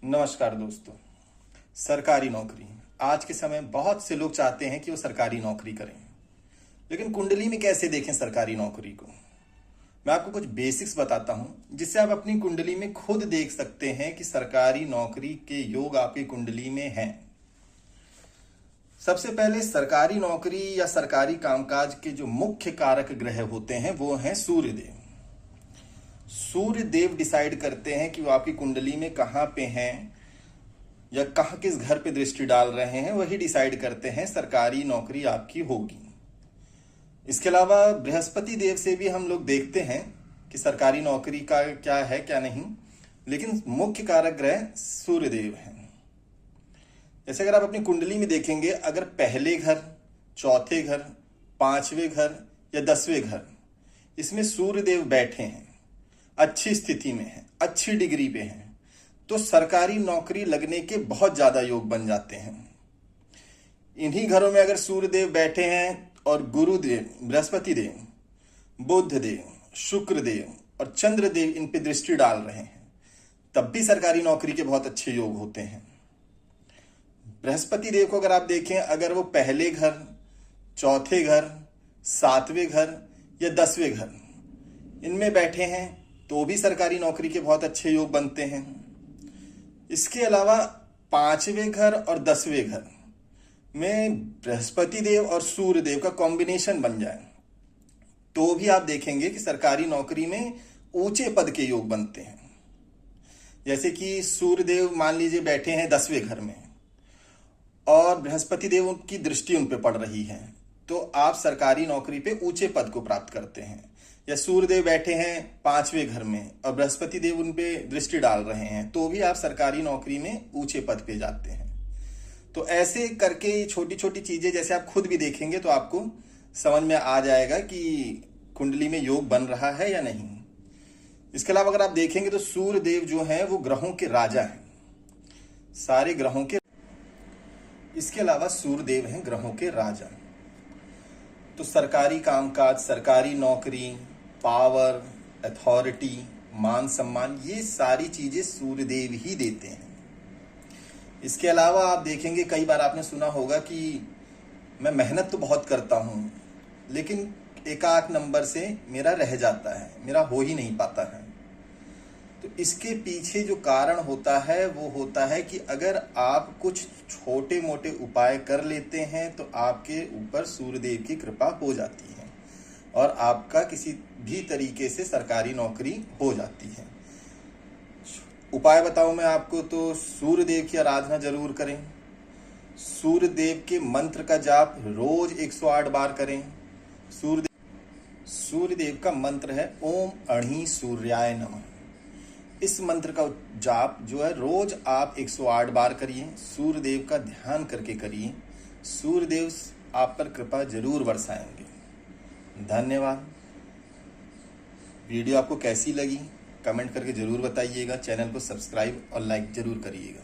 नमस्कार दोस्तों। सरकारी नौकरी आज के समय बहुत से लोग चाहते हैं कि वो सरकारी नौकरी करें, लेकिन कुंडली में कैसे देखें सरकारी नौकरी को। मैं आपको कुछ बेसिक्स बताता हूं जिससे आप अपनी कुंडली में खुद देख सकते हैं कि सरकारी नौकरी के योग आपकी कुंडली में हैं। सबसे पहले सरकारी नौकरी या सरकारी कामकाज के जो मुख्य कारक ग्रह होते हैं वो हैं सूर्यदेव। सूर्यदेव डिसाइड करते हैं कि वो आपकी कुंडली में कहाँ पे हैं या कहाँ किस घर पे दृष्टि डाल रहे हैं, वही डिसाइड करते हैं सरकारी नौकरी आपकी होगी। इसके अलावा बृहस्पति देव से भी हम लोग देखते हैं कि सरकारी नौकरी का क्या है क्या नहीं, लेकिन मुख्य कारक ग्रह सूर्यदेव हैं। जैसे अगर आप अपनी कुंडली में देखेंगे, अगर पहले घर, चौथे घर, पांचवें घर या 10वें घर इसमें सूर्यदेव बैठे हैं, अच्छी स्थिति में है, अच्छी डिग्री पे हैं, तो सरकारी नौकरी लगने के बहुत ज्यादा योग बन जाते हैं। इन्हीं घरों में अगर सूर्यदेव बैठे हैं और गुरुदेव, बृहस्पति देव, बुध देव, शुक्र देव और चंद्र देव इन पे दृष्टि डाल रहे हैं, तब भी सरकारी नौकरी के बहुत अच्छे योग होते हैं। बृहस्पति देव को अगर आप देखें, अगर वो पहले घर, चौथे घर, 7वें घर या 10वें घर इनमें बैठे हैं तो भी सरकारी नौकरी के बहुत अच्छे योग बनते हैं। इसके अलावा 5वें घर और 10वें घर में बृहस्पति देव और सूर्य देव का कॉम्बिनेशन बन जाए तो भी आप देखेंगे कि सरकारी नौकरी में ऊंचे पद के योग बनते हैं। जैसे कि सूर्य देव मान लीजिए बैठे हैं 10वें घर में और बृहस्पति देव की दृष्टि उन पे पड़ रही है, तो आप सरकारी नौकरी पे ऊंचे पद को प्राप्त करते हैं। या सूर्यदेव बैठे हैं 5वें घर में और बृहस्पति देव उन पे दृष्टि डाल रहे हैं, तो भी आप सरकारी नौकरी में ऊंचे पद पे जाते हैं। तो ऐसे करके छोटी छोटी चीजें जैसे आप खुद भी देखेंगे तो आपको समझ में आ जाएगा कि कुंडली में योग बन रहा है या नहीं। इसके अलावा अगर आप देखेंगे तो सूर्यदेव जो है वो ग्रहों के राजा हैं, सारे ग्रहों के। इसके अलावा सूर्यदेव हैं ग्रहों के राजा। तो सरकारी कामकाज, सरकारी नौकरी, पावर, अथॉरिटी, मान सम्मान, ये सारी चीजें सूर्यदेव ही देते हैं। इसके अलावा आप देखेंगे कई बार आपने सुना होगा कि मैं मेहनत तो बहुत करता हूं लेकिन एकाक नंबर से मेरा रह जाता है, मेरा हो ही नहीं पाता है। तो इसके पीछे जो कारण होता है वो होता है कि अगर आप कुछ छोटे मोटे उपाय कर लेते हैं तो आपके ऊपर सूर्यदेव की कृपा हो जाती है और आपका किसी भी तरीके से सरकारी नौकरी हो जाती है। उपाय बताऊं मैं आपको, तो सूर्यदेव की आराधना जरूर करें। सूर्यदेव के मंत्र का जाप रोज 108 बार करें। सूर्यदेव का मंत्र है ओम अणि सूर्याय नमः। इस मंत्र का जाप जो है रोज आप 108 बार करिए, सूर्यदेव का ध्यान करके करिए। सूर्यदेव आप पर कृपा जरूर बरसाएंगे। धन्यवाद। वीडियो आपको कैसी लगी कमेंट करके जरूर बताइएगा। चैनल को सब्सक्राइब और लाइक जरूर करिएगा।